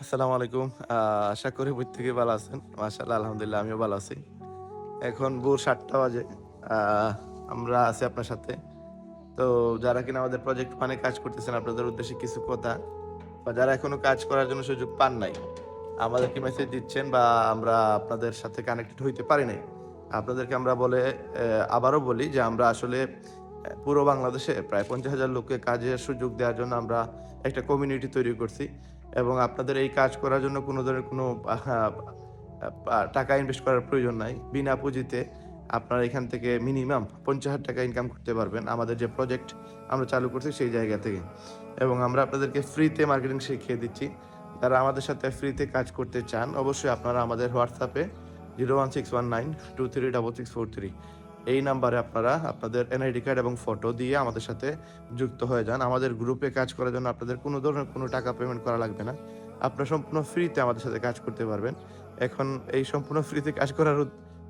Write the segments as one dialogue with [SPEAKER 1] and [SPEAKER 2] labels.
[SPEAKER 1] আসসালামু আলাইকুম। আশা করি প্রত্যেকেই ভালো আছেন। মাশাআল্লাহ আলহামদুলিল্লাহ আমিও ভালো আছি। এখন ভোর ৭ঃ০০ বাজে। আ আমরা আছি আপনার সাথে। তো যারা কিনা আমাদের প্রজেক্ট মানে কাজ করতেছেন আপনাদের উদ্দেশ্যে কিছু কথা বা যারা এখনো কাজ করার জন্য সুযোগ পান নাই, আমাদেরকে মেসেজ দিচ্ছেন বা আমরা আপনাদের সাথে কানেক্টেড হইতে পারি নাই। আপনাদেরকে আমরা আবারও বলি যে আমরা আসলে পুরো বাংলাদেশে প্রায় ৫০,০০০ লোককে কাজের সুযোগ দেওয়ার জন্য আমরা একটা কমিউনিটি তৈরি করছি এবং আপনাদের এই কাজ করার জন্য কোনো ধরনের কোনো আহা টাকা ইনভেস্ট করার প্রয়োজন নাই। বিনা পুঁজিতে আপনারা এখান থেকে মিনিমাম ৳৫০,০০০ ইনকাম করতে পারবেন। আমাদের যে প্রজেক্ট আমরা চালু করছি সেই জায়গা থেকে। এবং আমরা আপনাদেরকে ফ্রিতে মার্কেটিং শিখিয়ে দিচ্ছি। যারা আমাদের সাথে ফ্রিতে কাজ করতে চান, অবশ্যই আপনারা আমাদের হোয়াটসঅ্যাপে 01619236643 এই নাম্বারে আপনারা আপনাদের এনআইডি কার্ড এবং ফটো দিয়ে আমাদের সাথে যুক্ত হয়ে যান। আমাদের গ্রুপে কাজ করার জন্য আপনাদের কোনো ধরনের কোনো টাকা পেমেন্ট করা লাগবে না। আপনারা সম্পূর্ণ ফ্রিতে আমাদের সাথে কাজ করতে পারবেন। এখন এই সম্পূর্ণ ফ্রিতে কাজ করার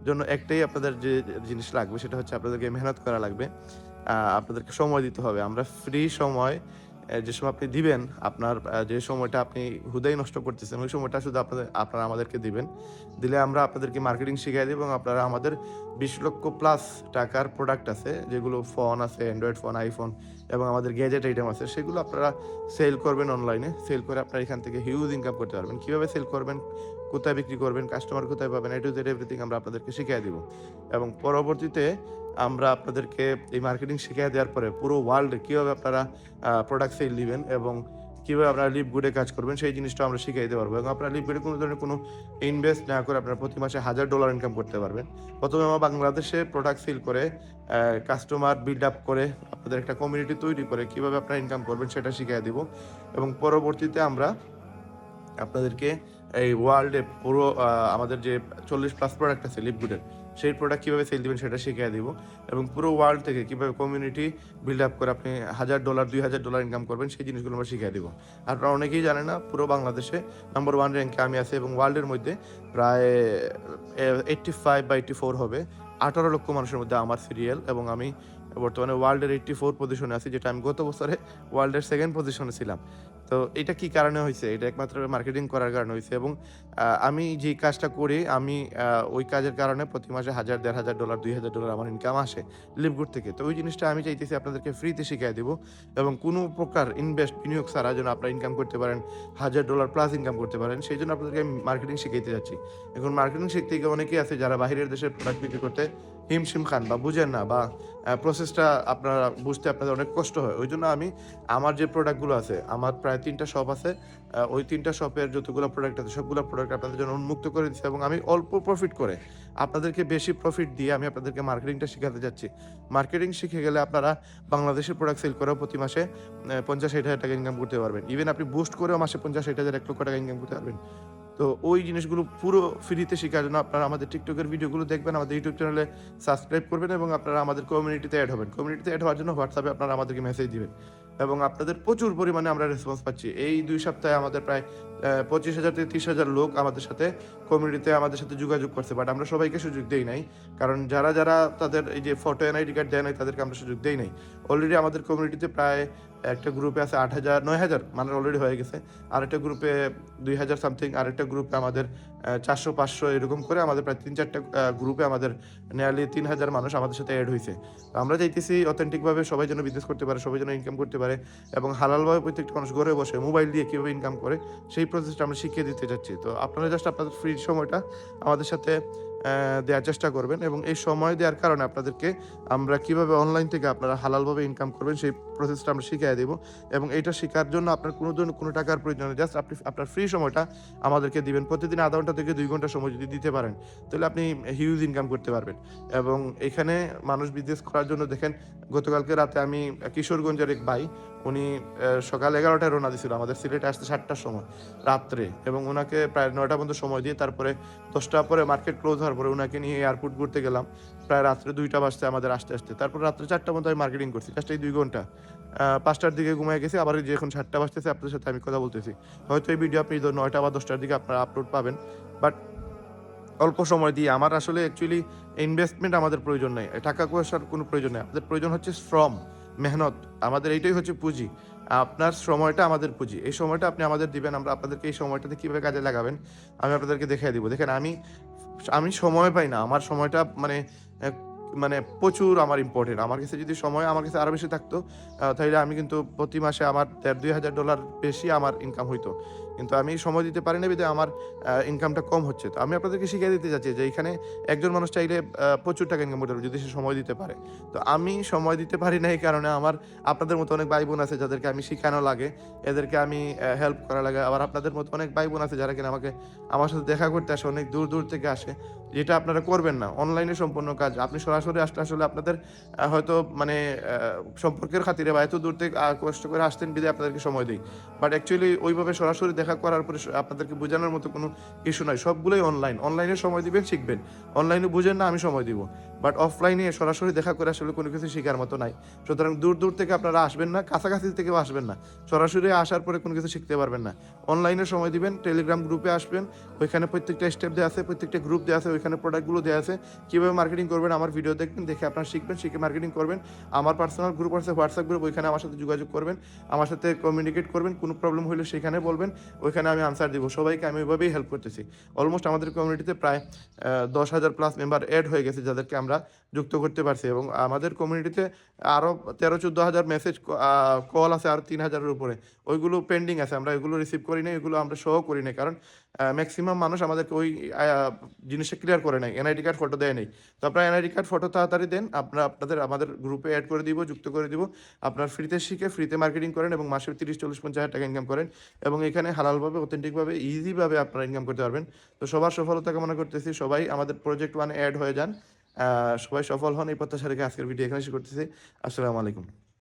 [SPEAKER 1] জন্য একটাই আপনাদের যে জিনিস লাগবে সেটা হচ্ছে আপনাদেরকে মেহনত করা লাগবে। আপনাদেরকে সময় দিতে হবে। আমরা ফ্রি সময় যে সময় আপনি দিবেন, আপনার যে সময়টা আপনি হুদাই নষ্ট করতেছেন, ওই সময়টা শুধু আপনারা আমাদেরকে দিবেন। দিলে আমরা আপনাদেরকে মার্কেটিং শিখাই দিব এবং আপনারা আমাদের ২০,০০,০০০ প্লাস টাকার প্রোডাক্ট আছে, যেগুলো ফোন আছে, অ্যান্ড্রয়েড ফোন, আইফোন এবং আমাদের গ্যাজেট আইটেম আছে, সেগুলো আপনারা সেল করবেন অনলাইনে। সেল করে আপনারা এখান থেকে হিউজ ইনকাম করতে পারবেন। কিভাবে সেল করবেন, কোথায় বিক্রি করবেন, কাস্টমার কোথায় পাবেন, A to Z এভরিথিং আমরা আপনাদেরকে শিখাই দিব। এবং পরবর্তীতে আমরা আপনাদেরকে এই মার্কেটিং শিখাই দেওয়ার পরে পুরো ওয়ার্ল্ডে কিভাবে আপনারা প্রোডাক্ট সেল দিবেন এবং কিভাবে আপনারা লিভগুডে কাজ করবেন সেই জিনিসটাও আমরা শিখিয়ে দিতে পারবো। এবং আপনারা লিভগুডে কোনো ধরনের কোনো ইনভেস্ট না করে আপনারা প্রতি মাসে $১,০০০ ইনকাম করতে পারবেন। প্রথমে আমরা বাংলাদেশে প্রোডাক্ট সেল করে কাস্টমার বিল্ড আপ করে আপনাদের একটা কমিউনিটি তৈরি করে কিভাবে আপনারা ইনকাম করবেন সেটা শিখিয়ে দিব। এবং পরবর্তীতে আমরা আপনাদেরকে এই ওয়ার্ল্ডে পুরো আমাদের যে ৪০ প্লাস প্রোডাক্ট আছে লিপগুডের, সেই প্রোডাক্ট কিভাবে সেল দিবেন সেটা শিখিয়ে দিব। এবং পুরো ওয়ার্ল্ড থেকে কিভাবে কমিউনিটি বিল্ড আপ করে আপনি $১,০০০, $২,০০০ ইনকাম করবেন সেই জিনিসগুলো আমরা শিখিয়ে দিব। আপনারা অনেকেই জানেন না, পুরো বাংলাদেশে নাম্বার 1 র‍্যাংকে আমি আছি এবং ওয়ার্ল্ডের মধ্যে প্রায় 85 বা 84 হবে। ১৮ লক্ষ মানুষের মধ্যে আমার সিরিয়াল এবং আমি বর্তমানে ওয়ার্ল্ডের 84 পজিশনে আছি, যেটা আমি গত বছরে ওয়ার্ল্ডের 2nd পজিশনে ছিলাম। তো এটা কি কারণে হইছে? এটা একমাত্র মার্কেটিং করার কারণে হইছে এবং আমি যেই কাজটা করি আমি ওই কাজের কারণে প্রতি মাসে $১,০০০, $১,৫০০, $২,০০০ আমার ইনকাম আসে লিভগুড থেকে। তো ওই জিনিসটা আমি চাইতেছি আপনাদেরকে ফ্রিতে শিখাই দিব এবং কোনো প্রকার বিনিয়োগ ছাড়া যেন আপনারা ইনকাম করতে পারেন, $১,০০০ প্লাস ইনকাম করতে পারেন। সেইজন্য আপনাদেরকে আমি মার্কেটিং শিখাইতে যাচ্ছি। এখন মার্কেটিং শিখতে গিয়ে অনেকেই আছে যারা বাহিরের দেশের প্রোডাক্ট বিক্রি করতে হিমশিম খান বা বুঝেন না বা প্রসেসটা আপনারা বুঝতে আপনাদের অনেক কষ্ট হয়। ওইজন্য আমি আমার যে প্রোডাক্টগুলো আছে, আমার প্রায় ৩ টা শপ আছে। ওই ৩ টা শপের যতগুলো প্রোডাক্ট আছে সবগুলো প্রোডাক্ট আপনাদের জন্য উন্মুক্ত করে দিচ্ছি এবং আমি অল্প প্রফিট করে আপনাদেরকে বেশি প্রফিট দিয়ে আমি আপনাদেরকে মার্কেটিংটা শিখাতে যাচ্ছি। মার্কেটিং শিখে গেলে আপনারা বাংলাদেশের প্রোডাক্ট সেল করেও প্রতি মাসে ৫০,০০০-৬০,০০০ ইনকাম করতে পারবেন। ইভেন আপনি বুস্ট করেও মাসে ৫০,০০০-৬০,০০০ ৳১,০০,০০০ ইনকাম করতে পারবেন। তো ওই জিনিসগুলো পুরো ফ্রিতে শেখার জন্য আপনারা আমাদের টিকটকের ভিডিওগুলো দেখবেন, আমাদের ইউটিউব চ্যানেলে সাবস্ক্রাইব করবেন এবং আপনারা আমাদের কমিউনিটিতে এড হবেন। কমিউনিটিতে এড হওয়ার জন্য হোয়াটসঅ্যাপে আপনারা আমাদেরকে মেসেজ দিবেন এবং আপনাদের প্রচুর পরিমাণে আমরা রেসপন্স পাচ্ছি। এই ২ সপ্তাহে আমাদের প্রায় ২৫,০০০ থেকে ৩০,০০০ লোক আমাদের সাথে কমিউনিটিতে আমাদের সাথে যোগাযোগ করছে। বাট আমরা সবাইকে সুযোগ দেই নাই। কারণ যারা তাদের এই যে ফটো এনআইডি কার্ড দেয় নাই তাদেরকে আমরা সুযোগ দেই নাই। অলরেডি আমাদের কমিউনিটিতে প্রায় একটা গ্রুপে আছে ৮,০০০, ৯,০০০ মানে অলরেডি হয়ে গেছে। আরেকটা গ্রুপে ২,০০০ সামথিং, আরেকটা গ্রুপে আমাদের ৪০০, ৫০০ এরকম করে আমাদের প্রায় ৩-৪ টা গ্রুপে আমাদের নিয়ারলি ৩,০০০ মানুষ আমাদের সাথে এড হইছে। তো আমরা চাইতেছি অথেন্টিকভাবে সবাই যেন বিজনেস করতে পারে, সবাই যেন ইনকাম করতে পারে এবং হালালভাবে প্রত্যেকটা মানুষ ঘরে বসে মোবাইল দিয়ে কিভাবে ইনকাম করে সেই প্রসেসটা আমরা শিখিয়ে দিতে চাচ্ছি। তো আপনারা জাস্ট আপনাদের ফ্রি সময়টা আমাদের সাথে দেওয়ার চেষ্টা করবেন এবং এই সময় দেওয়ার কারণে আপনাদেরকে আমরা কিভাবে অনলাইন থেকে আপনারা হালালভাবে ইনকাম করবেন সেই প্রসেসটা আমরা শিখিয়ে দেব এবং এইটা শেখার জন্য আপনার কোনো ধরনের কোনো টাকার প্রয়োজন নেই। জাস্ট আপনি আপনার ফ্রি সময়টা আমাদেরকে দিবেন। প্রতিদিন ০.৫ ঘন্টা থেকে ২ ঘন্টা সময় যদি দিতে পারেন তাহলে আপনি হিউজ ইনকাম করতে পারবেন এবং এখানে মানুষ বিজনেস করার জন্য দেখেন, গতকালকে রাতে আমি কিশোরগঞ্জের এক ভাই, উনি সকাল ১১টায় রওনা দিয়েছিল আমাদের সিলেটে আসতে ৭টার সময় রাত্রে এবং ওনাকে প্রায় ৯টা পর্যন্ত সময় দিয়ে তারপরে ১০টার পরে মার্কেট ক্লোজ হওয়ার পরে ওনাকে নিয়ে এয়ারপোর্ট ঘুরতে গেলাম। প্রায় রাত্রে ২টা বাজছে আমাদের আসতে। তারপর রাত্রে ৪টা পর্যন্ত আমি মার্কেটিং করছি। জাস্ট এই ২ ঘন্টা। ৫টার দিকে ঘুমায়ে গেছি। আবার এই যে এখন ৭টা বাজতেছে আপনাদের সাথে আমি কথা বলতেছি। হয়তো এই ভিডিও আপনি ৯টা বা ১০টার দিকে আপনারা আপলোড পাবেন। বাট অল্প সময় দিয়ে আমার আসলে অ্যাকচুয়ালি ইনভেস্টমেন্ট আমাদের প্রয়োজন নাই। টাকা পয়সার কোনো প্রয়োজন নাই। আমাদের প্রয়োজন হচ্ছে শ্রম। মেহনত, আমাদের এইটাই হচ্ছে পুঁজি। আপনার সময়টা আমাদের পুঁজি। এই সময়টা আপনি আমাদের দিবেন, আমরা আপনাদেরকে এই সময়টাতে কিভাবে কাজে লাগাবেন, আমি আপনাদেরকে দেখাইয়া দিব। দেখেন আমি সময় পাই না। আমার সময়টা অ্যা মানে প্রচুর আমার ইম্পোর্টেন্ট। আমার কাছে যদি সময় আমার কাছে আরো বেশি থাকতো, তাইলে আমি কিন্তু প্রতি মাসে আমার $১,৫০০ বেশি আমার ইনকাম হইতো। কিন্তু আমি সময় দিতে পারি না বিধায় আমার ইনকামটা কম হচ্ছে। তো আমি আপনাদেরকে শিখাই দিতে চাচ্ছি যে এইখানে একজন মানুষ চাইলে প্রচুর টাকা ইনকাম করতে পারবে যদি সে সময় দিতে পারে। তো আমি সময় দিতে পারি না এই কারণে আমার আপনাদের মতো অনেক ভাই-বোন আছে যাদেরকে আমি শিখানো লাগে, এদেরকে আমি হেল্প করা লাগে। আবার আপনাদের মতো অনেক ভাই-বোন আছে যারা কিনা আমার সাথে দেখা করতে আসে, অনেক দূর, দূর থেকে আসে। যেটা আপনারা করবেন না। অনলাইনে সম্পূর্ণ কাজ। আপনি সরাসরি আসলে আসলে আপনাদের হয়তো সম্পর্কের খাতিরে বা এত দূর থেকে কষ্ট করে আসতেন বিধায় আপনাদেরকে সময় দেই। বাট অ্যাকচুয়ালি ওইভাবে সরাসরি দেখা করার পরে আপনাদেরকে বোঝানোর মতো কোনো ইস্যু নাই। সবগুলোই অনলাইন। অনলাইনে সময় দিবেন, শিখবেন। অনলাইনে বুঝেন না, আমি সময় দিব। বাট অফলাইনে সরাসরি দেখা করে আসলে কোনো কিছু শিখার মতো নাই। সুতরাং দূর, দূর থেকে আপনারা আসবেন না, কাছাকাছি থেকেও আসবেন না। সরাসরি আসার পরে কোনো কিছু শিখতে পারবেন না। অনলাইনে সময় দিবেন, টেলিগ্রাম গ্রুপে আসবেন। ওইখানে প্রত্যেকটা স্টেপ দেয়া আছে, প্রত্যেকটা গ্রুপ দেয়া আছে, ওইখানে প্রোডাক্টগুলো দেয়া আছে। কিভাবে মার্কেটিং করবেন আমার ভিডিও দেখবেন, দেখে আপনারা শিখবেন, শিখে মার্কেটিং করবেন। আমার পার্সোনাল গ্রুপ আছে, হোয়াটসঅ্যাপ গ্রুপ, ওইখানে আমার সাথে যোগাযোগ করবেন। আমার সাথে কমিউনিকেট করবেন। কোনো প্রবলেম হলে সেখানে বলবেন। ওইখানে আমি আনসার দিব। সবাইকে আমি ওইভাবেই হেল্প করতেছি। অলমোস্ট আমাদের কমিউনিটিতে প্রায় ১০,০০০ প্লাস মেম্বার এড হয়ে গেছে যাদেরকে আমরা যুক্ত করতে পারছি এবং আমাদের কমিউনিটিতে আরো ১৩-১৪,০০০ মেসেজ কল আছে আরো ৩,০০০ এর উপরে। ওইগুলো পেন্ডিং আছে। আমরা ওইগুলো রিসিভ করি নাই, ওইগুলো আমরা শো করি নাই। কারণ মেক্সিমাম মানুষ আমাদেরকে ওই আ জিনিসটা ক্লিয়ার করে নাই। এনআইডি কার্ড ফটো দেয় নাই। তো আপনারা এনআইডি কার্ড ফটো তাড়াতাড়ি দেন। আমাদের গ্রুপে এড করে দিব, যুক্ত করে দিব। আপনারা ফ্রিতে শিখে ফ্রিতে মার্কেটিং করেন এবং মাসে ৩০, ৪০, ৫০,০০০ টাকা ইনকাম করেন এবং এখানে হালালভাবে, অথেন্টিকভাবে, ইজিভাবে আপনারা ইনকাম করতে পারবেন। তো সবার সফলতা কামনা করতেছি। সবাই আমাদের প্রজেক্ট ওয়ানে এড হয়ে যান। সবাই সফল হন এই প্রত্যাশা রেখে আজকের ভিডিও এখানে শেষ করতেছি। আসসালামু আলাইকুম।